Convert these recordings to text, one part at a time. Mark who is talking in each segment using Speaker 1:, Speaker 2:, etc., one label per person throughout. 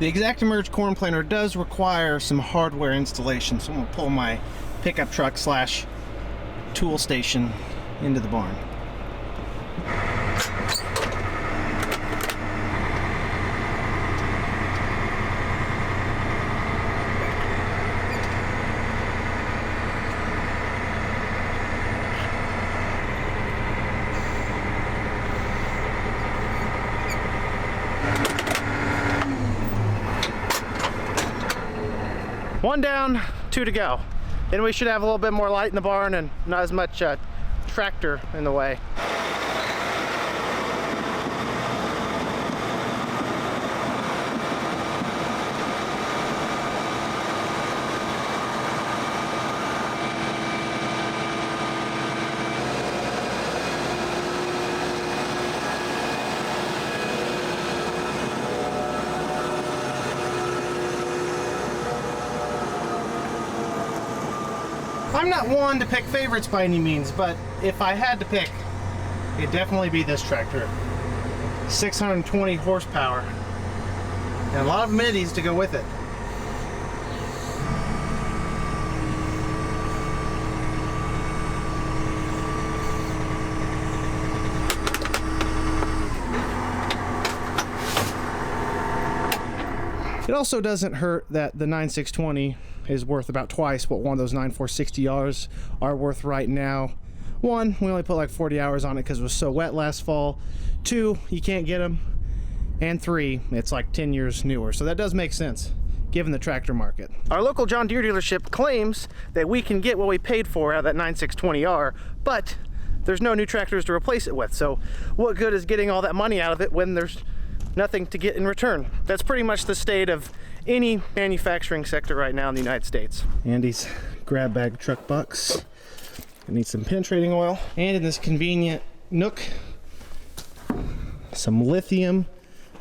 Speaker 1: The ExactEmerge corn planter does require some hardware installation, so I'm gonna pull my pickup truck slash tool station into the barn. One down, 2 to go. Then we should have a little bit more light in the barn and not as much tractor in the way. I'm not one to pick favorites by any means, but if I had to pick, it'd definitely be this tractor. 620 horsepower and a lot of amenities to go with it. It also doesn't hurt that the 9620 is worth about twice what one of those 9460Rs are worth right now. One, we only put like 40 hours on it because it was so wet last fall. Two, you can't get them. And three, it's like 10 years newer. So that does make sense given the tractor market. Our local John Deere dealership claims that we can get what we paid for out of that 9620R, but there's no new tractors to replace it with. So what good is getting all that money out of it when there's nothing to get in return? That's pretty much the state of any manufacturing sector right now in the United States. Andy's grab bag truck bucks. I need some penetrating oil. And in this convenient nook, some lithium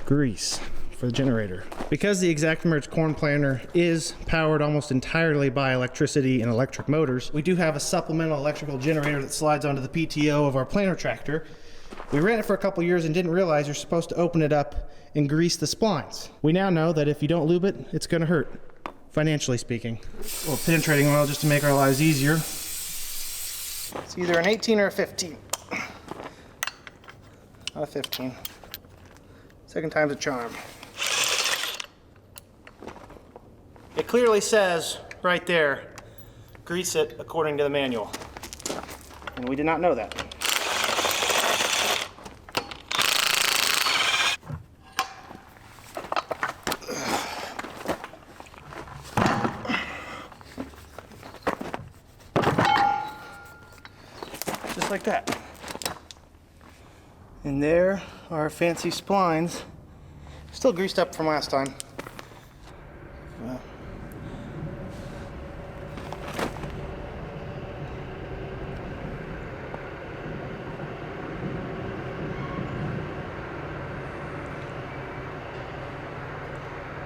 Speaker 1: grease for the generator. Because the ExactEmerge corn planter is powered almost entirely by electricity and electric motors, we do have a supplemental electrical generator that slides onto the PTO of our planter tractor. We ran it for a couple years and didn't realize you're supposed to open it up and grease the splines. We now know that if you don't lube it, it's gonna hurt, financially speaking. A little penetrating oil just to make our lives easier. It's either an 18 or a 15. Not a 15. Second time's a charm. It clearly says right there, grease it according to the manual. And we did not know that. Just like that. And there are our fancy splines. Still greased up from last time.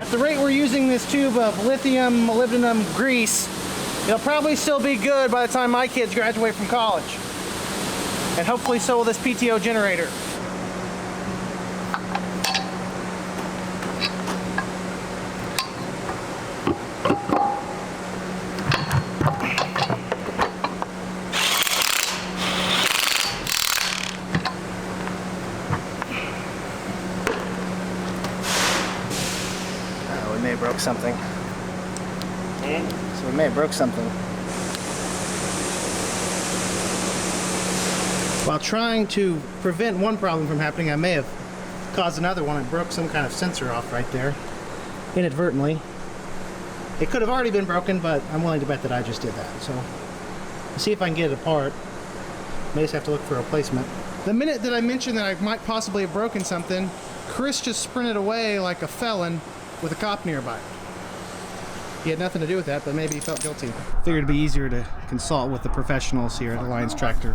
Speaker 1: At the rate we're using this tube of lithium molybdenum grease, it'll probably still be good by the time my kids graduate from college. And hopefully so will this PTO generator. Oh, we may have broke something. So we may have broke something. While trying to prevent one problem from happening, I may have caused another one. I broke some kind of sensor off right there, inadvertently. It could have already been broken, but I'm willing to bet that I just did that. So, we'll see if I can get it apart. May just have to look for a replacement. The minute that I mentioned that I might possibly have broken something, Chris just sprinted away like a felon with a cop nearby. He had nothing to do with that, but maybe he felt guilty. Figured it'd be easier to consult with the professionals here at Alliance Tractor.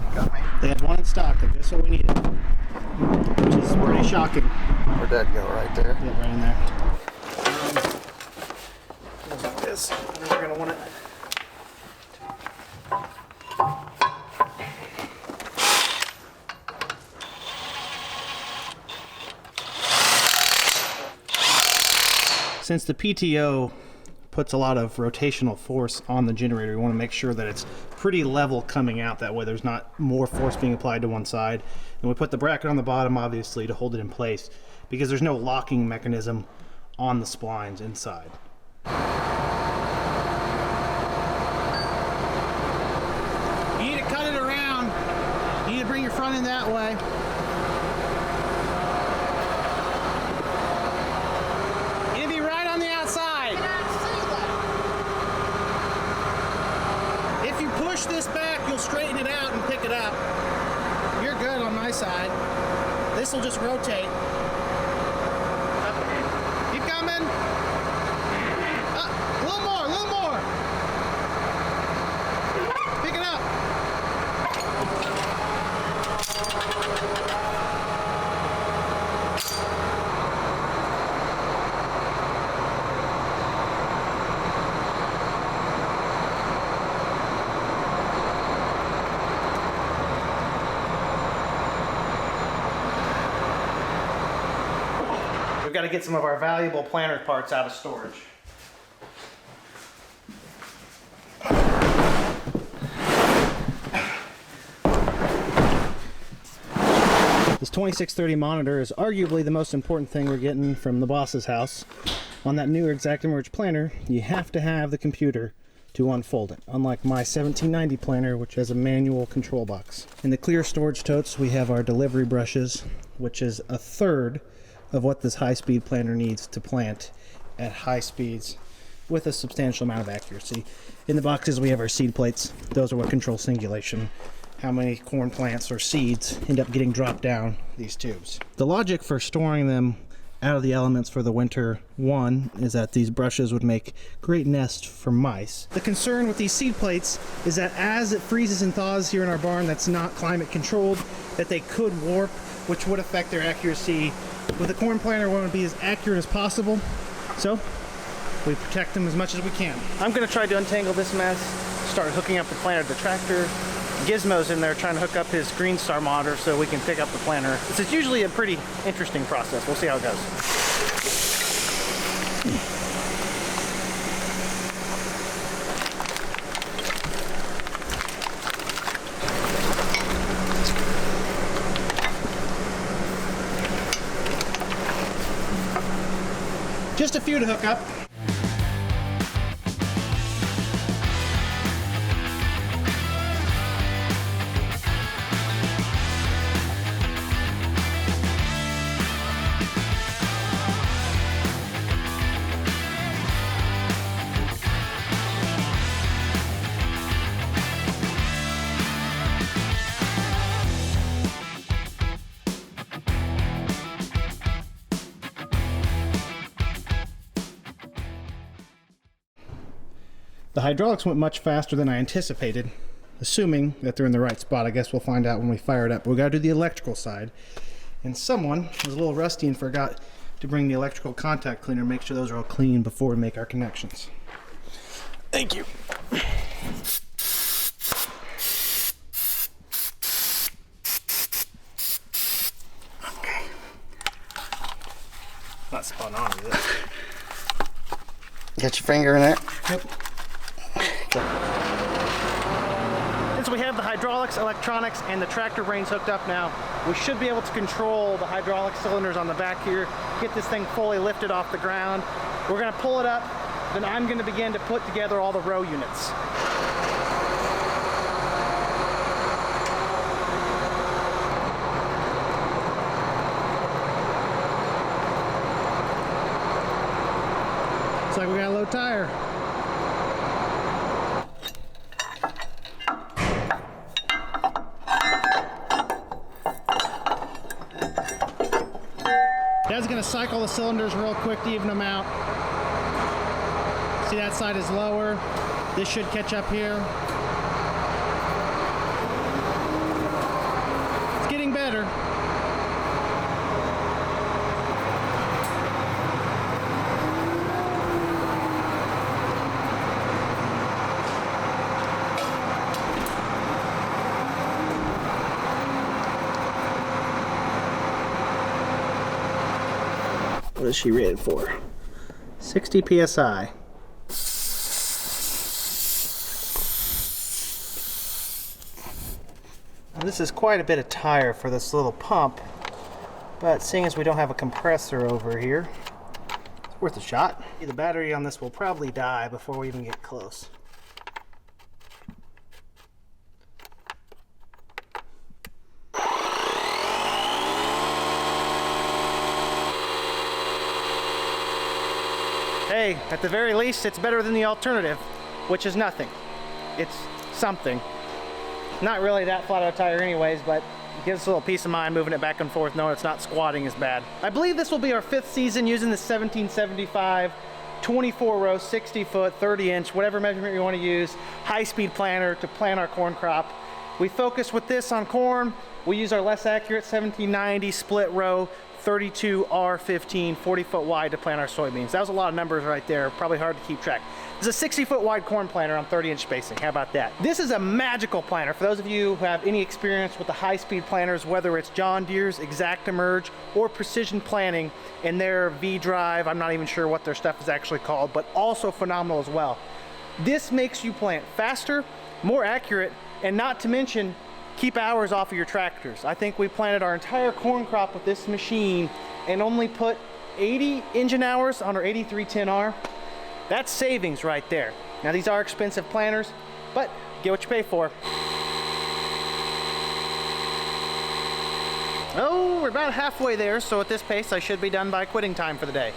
Speaker 1: They had one in stock, that's just what we needed. Which is pretty shocking.
Speaker 2: Where'd that go? Right there?
Speaker 1: Yeah, right in there. Goes like this. And we're gonna want it. Since the PTO puts a lot of rotational force on the generator, we want to make sure that it's pretty level coming out. That way there's not more force being applied to one side. And we put the bracket on the bottom, obviously, to hold it in place, because there's no locking mechanism on the splines inside. You need to cut it around. You need to bring your front end that way. You need to be right on the outside. If you push this back, you'll straighten it out and pick it up. You're good on my side. This will just rotate. Keep coming. A little more, a little more. Pick it up. We've got to get some of our valuable planter parts out of storage. This 2630 monitor is arguably the most important thing we're getting from the boss's house. On that newer ExactEmerge planter, you have to have the computer to unfold it, unlike my 1790 planter, which has a manual control box. In the clear storage totes, we have our delivery brushes, which is a third of what this high-speed planter needs to plant at high speeds with a substantial amount of accuracy. In the boxes, we have our seed plates. Those are what control singulation, how many corn plants or seeds end up getting dropped down these tubes. The logic for storing them out of the elements for the winter, one, is that these brushes would make great nests for mice. The concern with these seed plates is that as it freezes and thaws here in our barn that's not climate controlled, that they could warp, which would affect their accuracy. With a corn planter, we want to be as accurate as possible, so we protect them as much as we can. I'm going to try to untangle this mess, start hooking up the planter to the tractor. Gizmo's in there trying to hook up his Green Star monitor so we can pick up the planter. This is usually a pretty interesting process. We'll see how it goes. Just a few to hook up. The hydraulics went much faster than I anticipated, assuming that they're in the right spot. I guess we'll find out when we fire it up. But we gotta do the electrical side. And someone was a little rusty and forgot to bring the electrical contact cleaner, make sure those are all clean before we make our connections. Thank you. Okay. Not spun on, is it?
Speaker 2: Got your finger in there?
Speaker 1: Yep. Since we have the hydraulics, electronics, and the tractor brains hooked up now, we should be able to control the hydraulic cylinders on the back here, get this thing fully lifted off the ground. We're going to pull it up, then I'm going to begin to put together all the row units. Looks like we got a low tire. Dad's gonna cycle the cylinders real quick to even them out. See, that side is lower. This should catch up here. It's getting better. What is she rated for? 60 psi. Now, this is quite a bit of tire for this little pump, but seeing as we don't have a compressor over here, it's worth a shot. The battery on this will probably die before we even get close. Hey, at the very least, it's better than the alternative, which is nothing. It's something. Not really that flat of a tire anyways, but it gives us a little peace of mind moving it back and forth, knowing it's not squatting as bad. I believe this will be our 5th season using the 1775 24 row, 60 foot, 30 inch, whatever measurement you want to use, high-speed planter to plant our corn crop. We focus with this on corn. We use our less accurate 1790 split row, 32 R15, 40 foot wide to plant our soybeans. That was a lot of numbers right there, probably hard to keep track. This is a 60 foot wide corn planter on 30 inch spacing. How about that? This is a magical planter. For those of you who have any experience with the high speed planters, whether it's John Deere's ExactEmerge or Precision Planting and their V-Drive, I'm not even sure what their stuff is actually called, but also phenomenal as well. This makes you plant faster, more accurate, and not to mention keep hours off of your tractors. I think we planted our entire corn crop with this machine and only put 80 engine hours on our 8310R. That's savings right there. Now these are expensive planters, but get what you pay for. Oh, we're about halfway there, so at this pace I should be done by quitting time for the day.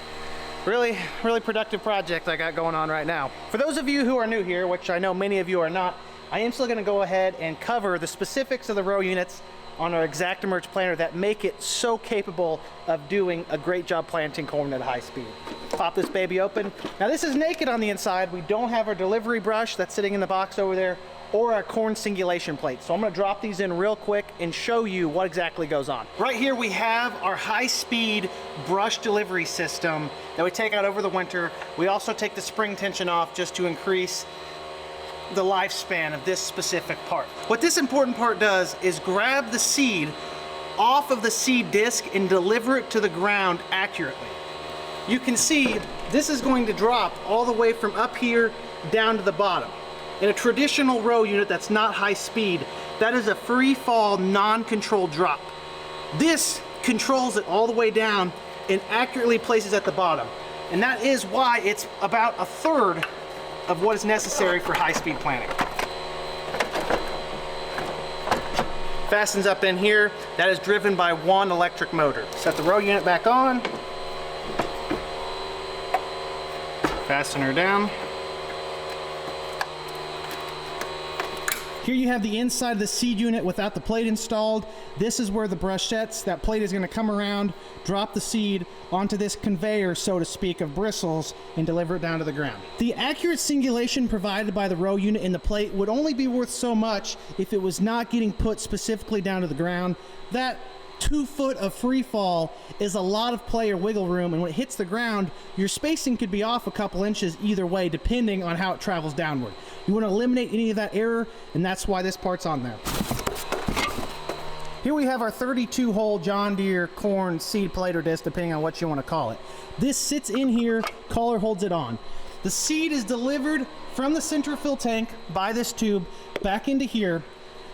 Speaker 1: Really productive project I got going on right now. For those of you who are new here, which I know many of you are not, I am still gonna go ahead and cover the specifics of the row units on our ExactEmerge planter that make it so capable of doing a great job planting corn at high speed. Pop this baby open. Now this is naked on the inside. We don't have our delivery brush that's sitting in the box over there or our corn singulation plate. So I'm gonna drop these in real quick and show you what exactly goes on. Right here we have our high speed brush delivery system that we take out over the winter. We also take the spring tension off just to increase the lifespan of this specific part. What this important part does is grab the seed off of the seed disc and deliver it to the ground accurately. You can see this is going to drop all the way from up here down to the bottom. In a traditional row unit that's not high speed, that is a free fall, non-controlled drop. This controls it all the way down and accurately places at the bottom. And that is why it's about a third of what is necessary for high-speed planting. Fastens up in here. That is driven by one electric motor. Set the row unit back on. Fasten her down. Here you have the inside of the seed unit without the plate installed. This is where the brush sets. That plate is going to come around, drop the seed onto this conveyor, so to speak, of bristles and deliver it down to the ground. The accurate singulation provided by the row unit in the plate would only be worth so much if it was not getting put specifically down to the ground. That 2 foot of free fall is a lot of play or wiggle room, and when it hits the ground, your spacing could be off a couple inches either way depending on how it travels downward. You want to eliminate any of that error, and that's why this part's on there. Here we have our 32 hole John Deere corn seed plate or disc, depending on what you want to call it. This sits in here, collar holds it on. The seed is delivered from the centrifugal tank by this tube back into here.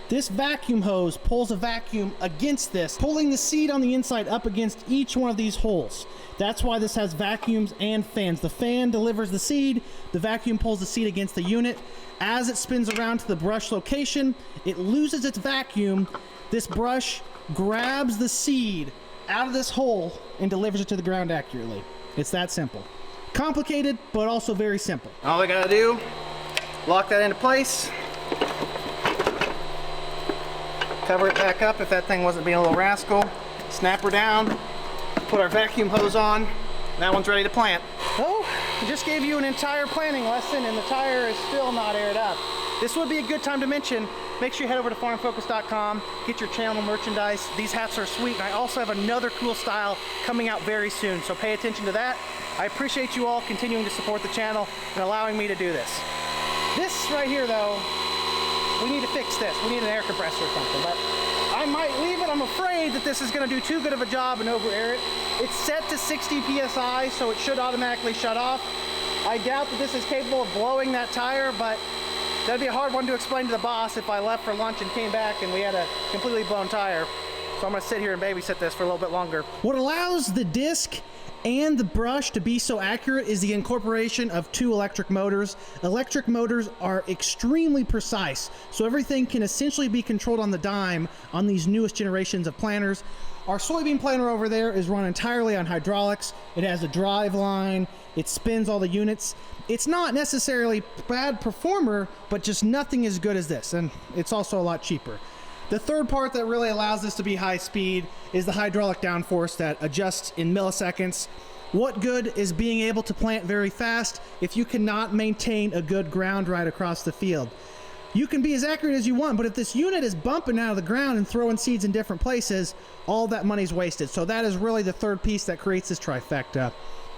Speaker 1: This vacuum hose pulls a vacuum against this, pulling the seed on the inside up against each one of these holes. That's why this has vacuums and fans. The fan delivers the seed, the vacuum pulls the seed against the unit. As it spins around to the brush location, it loses its vacuum. This brush grabs the seed out of this hole and delivers it to the ground accurately. It's that simple. Complicated, but also very simple. All we gotta do, lock that into place. Cover it back up if that thing wasn't being a little rascal. Snap her down, put our vacuum hose on. That one's ready to plant. Oh, I just gave you an entire planting lesson and the tire is still not aired up. This would be a good time to mention, make sure you head over to farmfocus.com, get your channel merchandise. These hats are sweet, and I also have another cool style coming out very soon, so pay attention to that. I appreciate you all continuing to support the channel and allowing me to do this. This right here though, we need to fix this. We need an air compressor or something, but I might leave it. I'm afraid that this is gonna do too good of a job and over air it. It's set to 60 PSI, so it should automatically shut off. I doubt that this is capable of blowing that tire, but that'd be a hard one to explain to the boss if I left for lunch and came back and we had a completely blown tire. So I'm gonna sit here and babysit this for a little bit longer. What allows the disc and the brush to be so accurate is the incorporation of 2 electric motors. Electric motors are extremely precise, so everything can essentially be controlled on the dime on these newest generations of planters. Our soybean planter over there is run entirely on hydraulics. It has a drive line, it spins all the units. It's not necessarily bad performer, but just nothing as good as this, and it's also a lot cheaper. The third part that really allows this to be high speed is the hydraulic downforce that adjusts in milliseconds. What good is being able to plant very fast if you cannot maintain a good ground right across the field? You can be as accurate as you want, but if this unit is bumping out of the ground and throwing seeds in different places, all that money's wasted. So that is really the third piece that creates this trifecta.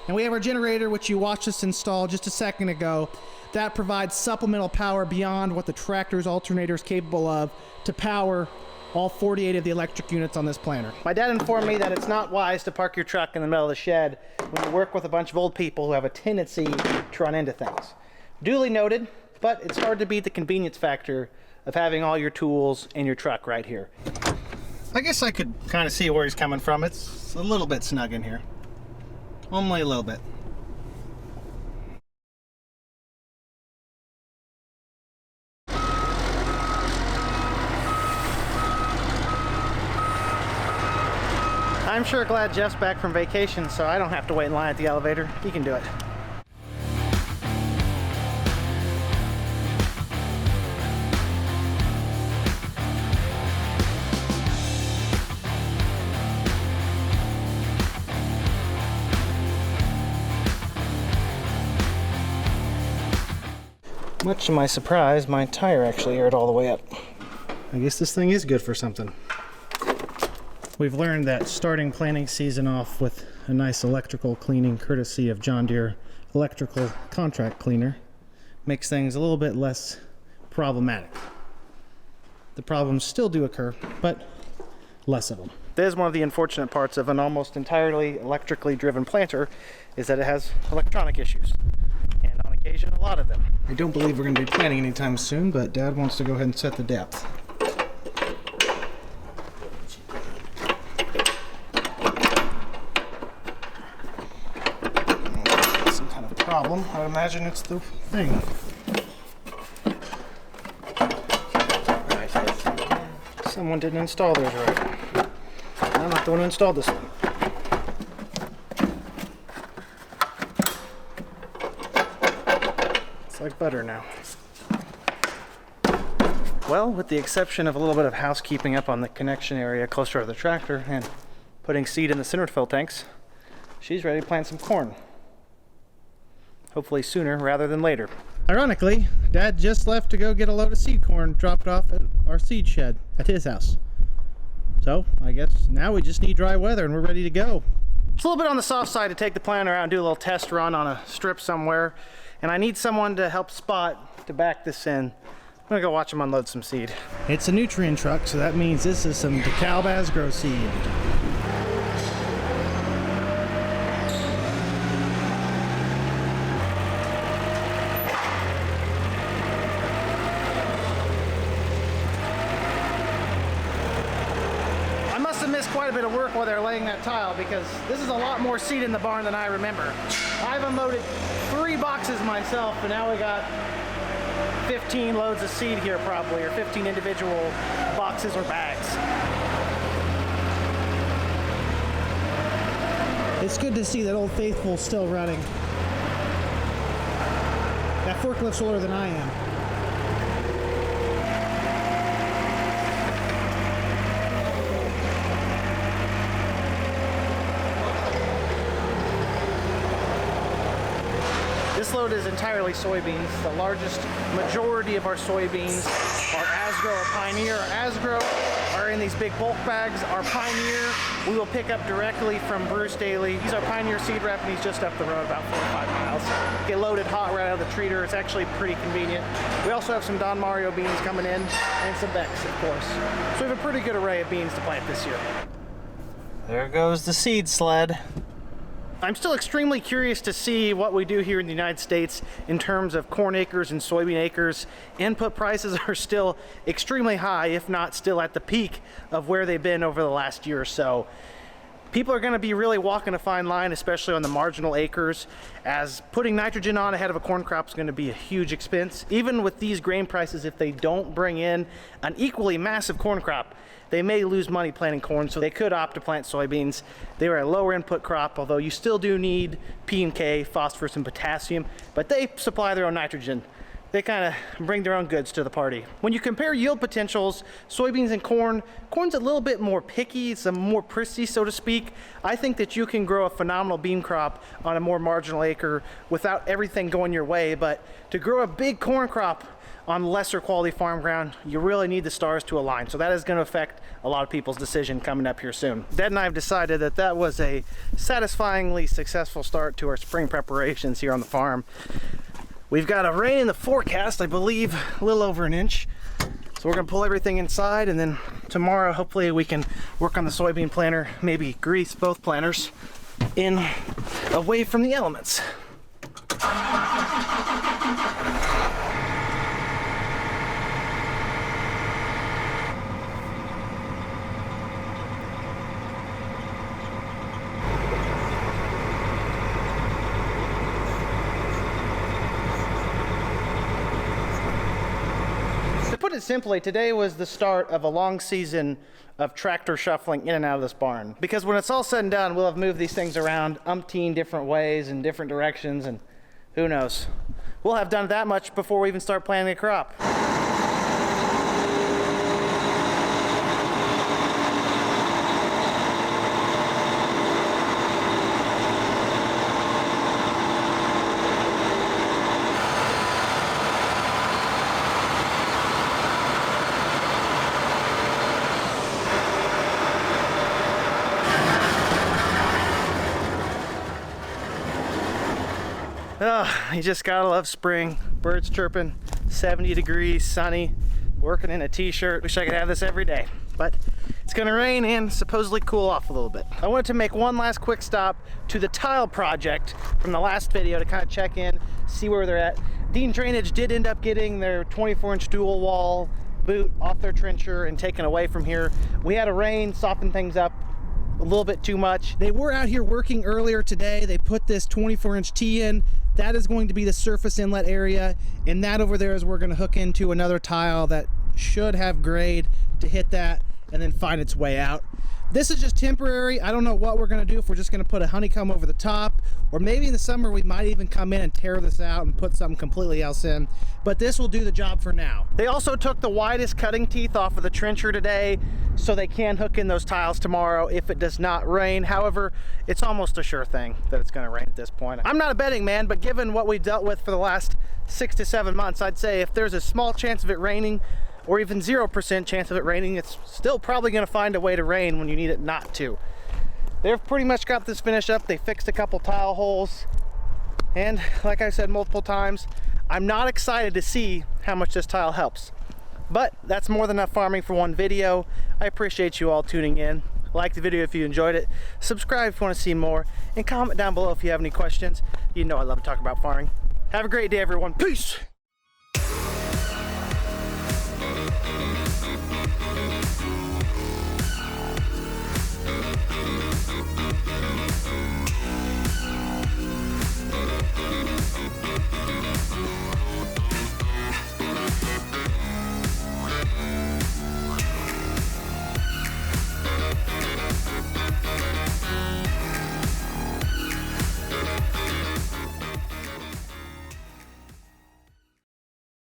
Speaker 1: And we have our generator, which you watched us install just a second ago. That provides supplemental power beyond what the tractor's alternator is capable of to power all 48 of the electric units on this planter. My dad informed me that it's not wise to park your truck in the middle of the shed when you work with a bunch of old people who have a tendency to run into things. Duly noted, but it's hard to beat the convenience factor of having all your tools in your truck right here. I guess I could kind of see where he's coming from. It's a little bit snug in here. Only a little bit. I'm sure glad Jeff's back from vacation, so I don't have to wait in line at the elevator. He can do it. Much to my surprise, my tire actually aired all the way up. I guess this thing is good for something. We've learned that starting planting season off with a nice electrical cleaning courtesy of John Deere electrical contract cleaner makes things a little bit less problematic. The problems still do occur, but less of them. That is one of the unfortunate parts of an almost entirely electrically driven planter, is that it has electronic issues. And on occasion, a lot of them. I don't believe we're going to be planting anytime soon, but Dad wants to go ahead and set the depth. Problem. I would imagine it's the thing. Someone didn't install theirs right. I'm not the one who installed this one. It's like butter now. Well, with the exception of a little bit of housekeeping up on the connection area closer to the tractor and putting seed in the center fill tanks, she's ready to plant some corn. Hopefully sooner rather than later. Ironically, Dad just left to go get a load of seed corn dropped off at our seed shed at his house. So I guess now we just need dry weather and we're ready to go. It's a little bit on the soft side to take the planter out and do a little test run on a strip somewhere, and I need someone to help spot to back this in. I'm gonna go watch him unload some seed. It's a nutrient truck, so that means this is some DeKalb Asgrow seed. Quite a bit of work while they're laying that tile, because this is a lot more seed in the barn than I remember. I've unloaded 3 boxes myself, and now we got 15 loads of seed here probably, or 15 individual boxes or bags. It's good to see that Old Faithful's still running. That forklift's older than I am. This load is entirely soybeans. The largest majority of our soybeans are Asgrow or Pioneer. Our Asgrow are in these big bulk bags. Our Pioneer we will pick up directly from Bruce Daly. He's our Pioneer seed rep, and he's just up the road about 4 or 5 miles. Get loaded hot right out of the treater. It's actually pretty convenient. We also have some Don Mario beans coming in, and some Becks, of course. So we have a pretty good array of beans to plant this year. There goes the seed sled. I'm still extremely curious to see what we do here in the United States in terms of corn acres and soybean acres. Input prices are still extremely high, if not still at the peak of where they've been over the last year or so. People are going to be really walking a fine line, especially on the marginal acres, as putting nitrogen on ahead of a corn crop is going to be a huge expense. Even with these grain prices, if they don't bring in an equally massive corn crop, they may lose money planting corn, so they could opt to plant soybeans. They are a lower input crop, although you still do need P and K, phosphorus, and potassium, but they supply their own nitrogen. They kind of bring their own goods to the party. When you compare yield potentials, soybeans and corn, corn's a little bit more picky, it's a more prissy, so to speak. I think that you can grow a phenomenal bean crop on a more marginal acre without everything going your way, but to grow a big corn crop on lesser quality farm ground, you really need the stars to align. So that is going to affect a lot of people's decision coming up here soon. Dad and I have decided that that was a satisfyingly successful start to our spring preparations here on the farm. We've got a rain in the forecast, I believe, a little over an inch. So we're gonna pull everything inside, and then tomorrow, hopefully we can work on the soybean planter, maybe grease both planters in away from the elements. Put it simply, today was the start of a long season of tractor shuffling in and out of this barn. Because when it's all said and done, we'll have moved these things around umpteen different ways and different directions, and who knows. We'll have done that much before we even start planting a crop. Oh, you just gotta love spring. Birds chirping, 70 degrees, sunny, working in a t-shirt. Wish I could have this every day, but it's gonna rain and supposedly cool off a little bit. I wanted to make one last quick stop to the tile project from the last video to kind of check in, see where they're at. Dean Drainage did end up getting their 24-inch dual wall boot off their trencher and taken away from here. We had a rain, softened things up a little bit too much. They were out here working earlier today. They put this 24-inch T in. That is going to be the surface inlet area, and that over there is where we're going to hook into another tile that should have grade to hit that and then find its way out. This is just temporary. I don't know what we're going to do, if we're just going to put a honeycomb over the top, or maybe in the summer we might even come in and tear this out and put something completely else in, but this will do the job for now. They also took the widest cutting teeth off of the trencher today so they can hook in those tiles tomorrow if it does not rain. However, it's almost a sure thing that it's going to rain at this point. I'm not a betting man, but given what we've dealt with for the last 6 to 7 months, I'd say if there's a small chance of it raining, or even 0% chance of it raining, it's still probably going to find a way to rain when you need it not to. They've pretty much got this finished up. They fixed a couple tile holes, and like I said multiple times, I'm not excited to see how much this tile helps, but that's more than enough farming for one video. I appreciate you all tuning in. Like the video if you enjoyed it, subscribe if you want to see more, and comment down below if you have any questions. You know I love to talk about farming. Have a great day, everyone. Peace.